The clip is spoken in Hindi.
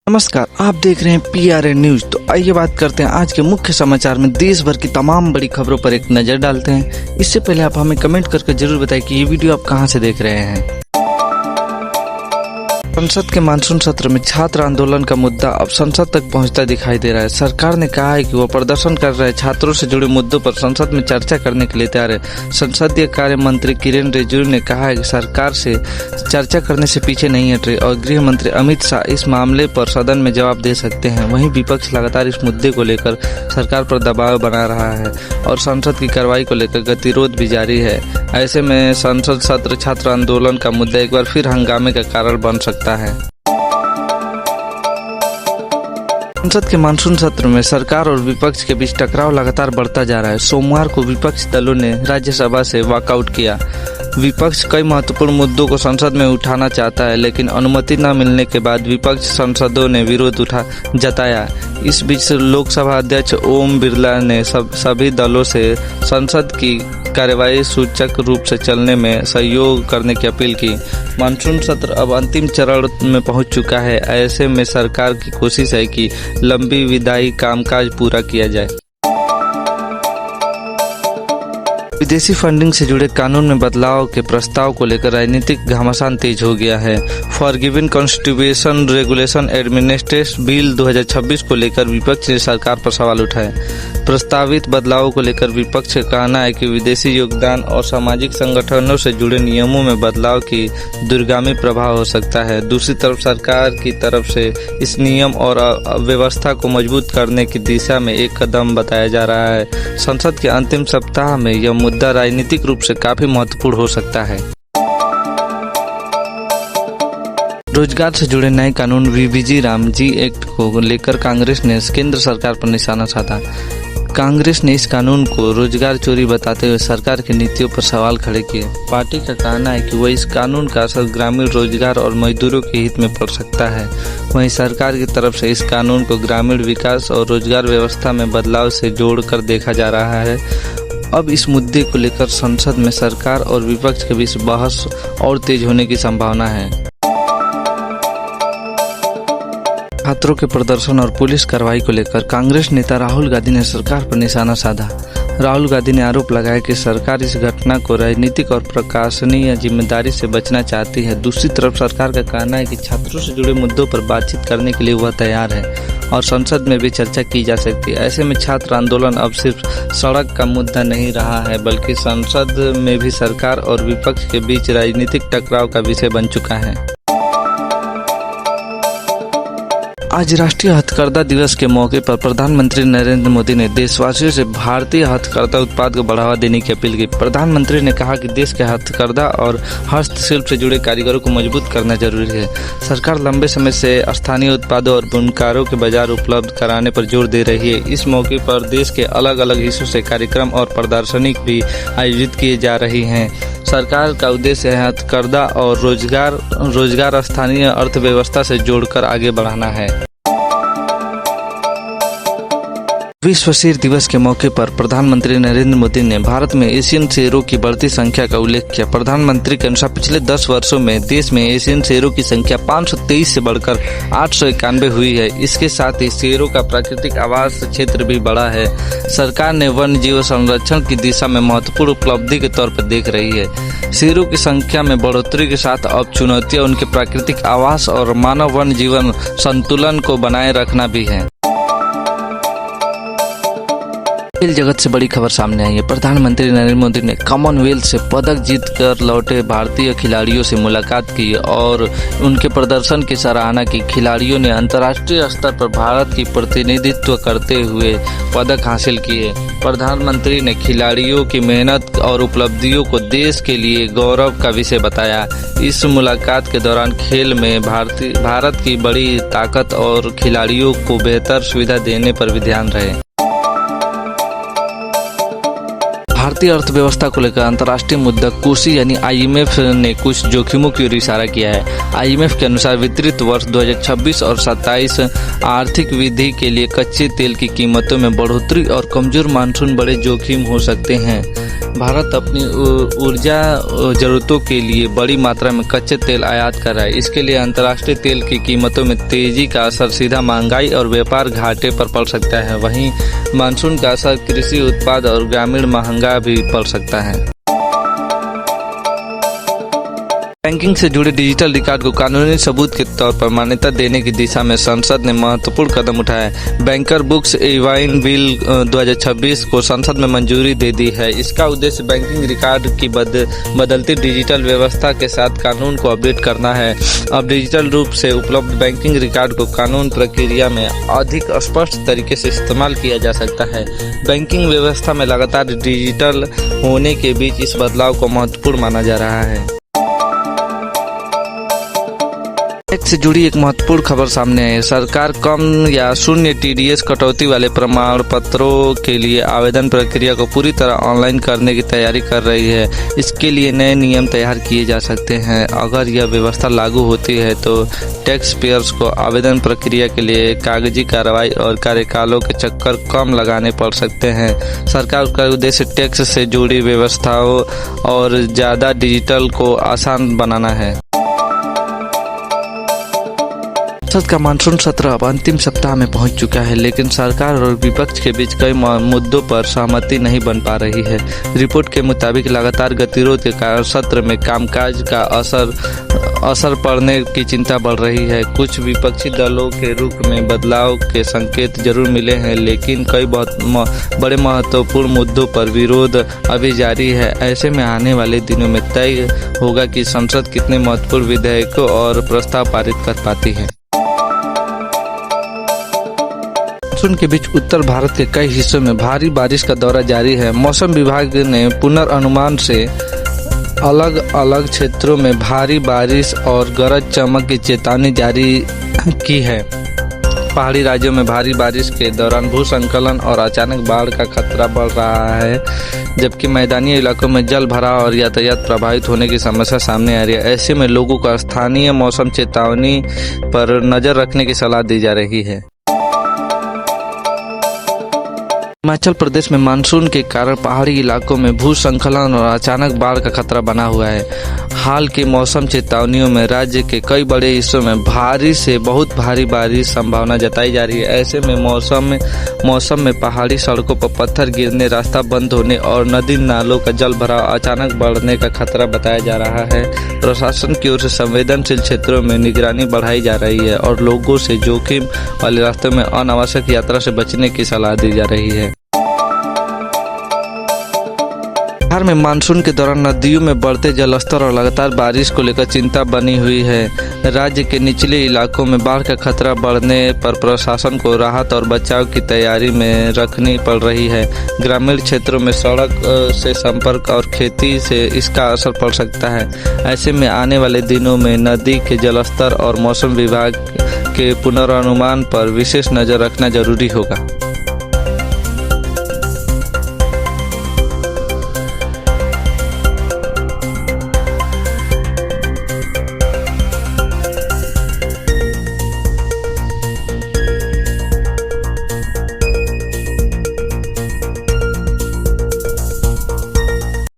नमस्कार, आप देख रहे हैं PRN न्यूज। तो आइए बात करते हैं आज के मुख्य समाचार में देश भर की तमाम बड़ी खबरों पर एक नजर डालते हैं। इससे पहले आप हमें कमेंट करके जरूर बताएं कि ये वीडियो आप कहां से देख रहे हैं। संसद के मानसून सत्र में छात्र आंदोलन का मुद्दा अब संसद तक पहुंचता दिखाई दे रहा है। सरकार ने कहा है कि वो प्रदर्शन कर रहे छात्रों से जुड़े मुद्दों पर संसद में चर्चा करने के लिए तैयार है। संसदीय कार्य मंत्री किरेन रिजिजू ने कहा है कि सरकार से चर्चा करने से पीछे नहीं हट रही और गृह मंत्री अमित शाह इस मामले पर सदन में जवाब दे सकते हैं। वहीं विपक्ष लगातार इस मुद्दे को लेकर सरकार पर दबाव बना रहा है और संसद की कार्रवाई को लेकर गतिरोध भी जारी है। ऐसे में संसद सत्र छात्र आंदोलन का मुद्दा एक बार फिर हंगामे का कारण बन सकता है। संसद के मानसून सत्र में सरकार और विपक्ष के बीच टकराव लगातार बढ़ता जा रहा है। सोमवार को विपक्षी दलों ने राज्यसभा से वॉकआउट किया। विपक्ष कई महत्वपूर्ण मुद्दों को संसद में उठाना चाहता है, लेकिन अनुमति न मिलने के बाद विपक्ष सांसदों ने विरोध जताया। इस बीच लोकसभा अध्यक्ष ओम बिरला ने सभी दलों से संसद की कार्यवाही सूचक रूप से चलने में सहयोग करने की अपील की। मानसून सत्र अब अंतिम चरण में पहुंच चुका है। ऐसे में सरकार की कोशिश है कि लंबी विधायी कामकाज पूरा किया जाए। विदेशी फंडिंग से जुड़े कानून में बदलाव के प्रस्ताव को लेकर राजनीतिक घमासान तेज हो गया है। Forgiven constitution regulation administration bill 2026 को लेकर विपक्ष ने सरकार पर सवाल उठाए। प्रस्तावित बदलावों को लेकर विपक्ष का कहना है कि विदेशी योगदान और सामाजिक संगठनों से जुड़े नियमों में बदलाव की दूरगामी प्रभाव हो सकता है। दूसरी तरफ सरकार की तरफ से इस नियम और व्यवस्था को मजबूत करने की दिशा में एक कदम बताया जा रहा है। संसद के अंतिम सप्ताह में यह मुद्दा राजनीतिक रूप से काफी महत्वपूर्ण हो सकता है। रोजगार से जुड़े नए कानून VBG रामजी एक्ट को लेकर कांग्रेस ने केंद्र सरकार पर निशाना साधा। कांग्रेस ने इस कानून को रोजगार चोरी बताते हुए सरकार की नीतियों पर सवाल खड़े किए। पार्टी का कहना है कि वह इस कानून का असर ग्रामीण रोजगार और मजदूरों के हित में पड़ सकता है। वहीं सरकार की तरफ से इस कानून को ग्रामीण विकास और रोजगार व्यवस्था में बदलाव से जोड़कर देखा जा रहा है। अब इस मुद्दे को लेकर संसद में सरकार और विपक्ष के बीच बहस और तेज होने की संभावना है। छात्रों के प्रदर्शन और पुलिस कार्रवाई को लेकर कांग्रेस नेता राहुल गांधी ने सरकार पर निशाना साधा। राहुल गांधी ने आरोप लगाया कि सरकार इस घटना को राजनीतिक और प्रशासनिक जिम्मेदारी से बचना चाहती है। दूसरी तरफ सरकार का कहना है कि छात्रों से जुड़े मुद्दों पर बातचीत करने के लिए वह तैयार है और संसद में भी चर्चा की जा सकती है। ऐसे में छात्र आंदोलन अब सिर्फ सड़क का मुद्दा नहीं रहा है, बल्कि संसद में भी सरकार और विपक्ष के बीच राजनीतिक टकराव का विषय बन चुका है। आज राष्ट्रीय हथकरघा दिवस के मौके पर प्रधानमंत्री नरेंद्र मोदी ने देशवासियों से भारतीय हथकरघा उत्पाद को बढ़ावा देने की अपील की। प्रधानमंत्री ने कहा कि देश के हथकरघा और हस्तशिल्प से जुड़े कारीगरों को मजबूत करना जरूरी है। सरकार लंबे समय से स्थानीय उत्पादों और बुनकरों के बाजार उपलब्ध कराने पर जोर दे रही है। इस मौके पर देश के अलग अलग हिस्सों से कार्यक्रम और प्रदर्शनी भी आयोजित किए जा रही हैं। सरकार का उद्देश्य है हथकरघा और रोजगार स्थानीय अर्थव्यवस्था से जोड़कर आगे बढ़ाना है। विश्व शेर दिवस के मौके पर प्रधानमंत्री नरेंद्र मोदी ने भारत में एशियन शेरों की बढ़ती संख्या का उल्लेख किया। प्रधानमंत्री के अनुसार पिछले 10 वर्षों में देश में एशियन शेरों की संख्या 523 से बढ़कर 891 हुई है। इसके साथ ही शेरों का प्राकृतिक आवास क्षेत्र भी बढ़ा है। सरकार ने वन्य जीव संरक्षण की दिशा में महत्वपूर्ण उपलब्धि के तौर पर देख रही है। शेरों की संख्या में बढ़ोतरी के साथ अब चुनौतियां उनके प्राकृतिक आवास और मानव वन्य जीवन संतुलन को बनाए रखना भी है। खेल जगत से बड़ी खबर सामने आई है। प्रधानमंत्री नरेंद्र मोदी ने कॉमनवेल्थ से पदक जीतकर लौटे भारतीय खिलाड़ियों से मुलाकात की और उनके प्रदर्शन की सराहना की। खिलाड़ियों ने अंतर्राष्ट्रीय स्तर पर भारत की प्रतिनिधित्व करते हुए पदक हासिल किए। प्रधानमंत्री ने खिलाड़ियों की मेहनत और उपलब्धियों को देश के लिए गौरव का विषय बताया। इस मुलाकात के दौरान खेल में भारत की बड़ी ताकत और खिलाड़ियों को बेहतर सुविधा देने पर भी ध्यान रहे। भारतीय अर्थव्यवस्था को लेकर अंतर्राष्ट्रीय मुद्रा कोष यानी IMF ने कुछ जोखिमों की ओर इशारा किया है। IMF के अनुसार वित्तीय वर्ष 2026 और 27 आर्थिक वृद्धि के लिए कच्चे तेल की कीमतों में बढ़ोतरी और कमजोर मानसून बड़े जोखिम हो सकते हैं। भारत अपनी ऊर्जा जरूरतों के लिए बड़ी मात्रा में कच्चे तेल आयात कर रहा है। इसके लिए अंतर्राष्ट्रीय तेल की कीमतों में तेजी का असर सीधा महंगाई और व्यापार घाटे पर पड़ सकता है। वहीं मानसून का असर कृषि उत्पाद और ग्रामीण महंगा भी पड़ सकता है। बैंकिंग से जुड़े डिजिटल रिकॉर्ड को कानूनी सबूत के तौर पर मान्यता देने की दिशा में संसद ने महत्वपूर्ण कदम उठाया है। बैंकर बुक्स इवाइन बिल 2026 को संसद में मंजूरी दे दी है। इसका उद्देश्य बैंकिंग रिकॉर्ड की बदलती डिजिटल व्यवस्था के साथ कानून को अपडेट करना है। अब डिजिटल रूप से उपलब्ध बैंकिंग रिकॉर्ड को कानून प्रक्रिया में अधिक स्पष्ट तरीके से इस्तेमाल किया जा सकता है। बैंकिंग व्यवस्था में लगातार डिजिटल होने के बीच इस बदलाव को महत्वपूर्ण माना जा रहा है। टैक्स से जुड़ी एक महत्वपूर्ण खबर सामने है। सरकार कम या शून्य टीडीएस कटौती वाले प्रमाण पत्रों के लिए आवेदन प्रक्रिया को पूरी तरह ऑनलाइन करने की तैयारी कर रही है। इसके लिए नए नियम तैयार किए जा सकते हैं। अगर यह व्यवस्था लागू होती है तो टैक्स पेयर्स को आवेदन प्रक्रिया के लिए कागजी कार्रवाई और कार्यकालों के चक्कर कम लगाने पड़ सकते हैं। सरकार का उद्देश्य टैक्स से जुड़ी व्यवस्थाओं और ज़्यादा डिजिटल को आसान बनाना है। संसद का मानसून सत्र अब अंतिम सप्ताह में पहुंच चुका है, लेकिन सरकार और विपक्ष के बीच कई मुद्दों पर सहमति नहीं बन पा रही है। रिपोर्ट के मुताबिक लगातार गतिरोध के कारण सत्र में कामकाज का असर पड़ने की चिंता बढ़ रही है। कुछ विपक्षी दलों के रुख में बदलाव के संकेत जरूर मिले हैं, लेकिन कई बहुत बड़े महत्वपूर्ण मुद्दों पर विरोध अभी जारी है। ऐसे में आने वाले दिनों में तय होगा कि संसद कितने महत्वपूर्ण विधेयकों और प्रस्ताव पारित कर पाती है। मानसून के बीच उत्तर भारत के कई हिस्सों में भारी बारिश का दौर जारी है। मौसम विभाग ने पुनर्नुमान से अलग अलग क्षेत्रों में भारी बारिश और गरज चमक की चेतावनी जारी की है। पहाड़ी राज्यों में भारी बारिश के दौरान भूस्खलन और अचानक बाढ़ का खतरा बढ़ रहा है, जबकि मैदानी इलाकों में जल भराव और यातायात प्रभावित होने की समस्या सामने आ रही है। ऐसे में लोगों को स्थानीय मौसम चेतावनी पर नजर रखने की सलाह दी जा रही है। हिमाचल प्रदेश में मानसून के कारण पहाड़ी इलाकों में भूस्खलन और अचानक बाढ़ का खतरा बना हुआ है। हाल की मौसम चेतावनियों में राज्य के कई बड़े हिस्सों में भारी से बहुत भारी बारिश संभावना जताई जा रही है। ऐसे में मौसम में पहाड़ी सड़कों पर पत्थर गिरने, रास्ता बंद होने और नदी नालों का जल भराव अचानक बढ़ने का खतरा बताया जा रहा है। प्रशासन की ओर से संवेदनशील क्षेत्रों में निगरानी बढ़ाई जा रही है और लोगों से जोखिम वाले रास्तों में अनावश्यक यात्रा से बचने की सलाह दी जा रही है। बिहार में मानसून के दौरान नदियों में बढ़ते जलस्तर और लगातार बारिश को लेकर चिंता बनी हुई है। राज्य के निचले इलाकों में बाढ़ का खतरा बढ़ने पर प्रशासन को राहत और बचाव की तैयारी में रखनी पड़ रही है। ग्रामीण क्षेत्रों में सड़क से संपर्क और खेती से इसका असर पड़ सकता है। ऐसे में आने वाले दिनों में नदी के जलस्तर और मौसम विभाग के पुनर्नुमान पर विशेष नजर रखना जरूरी होगा।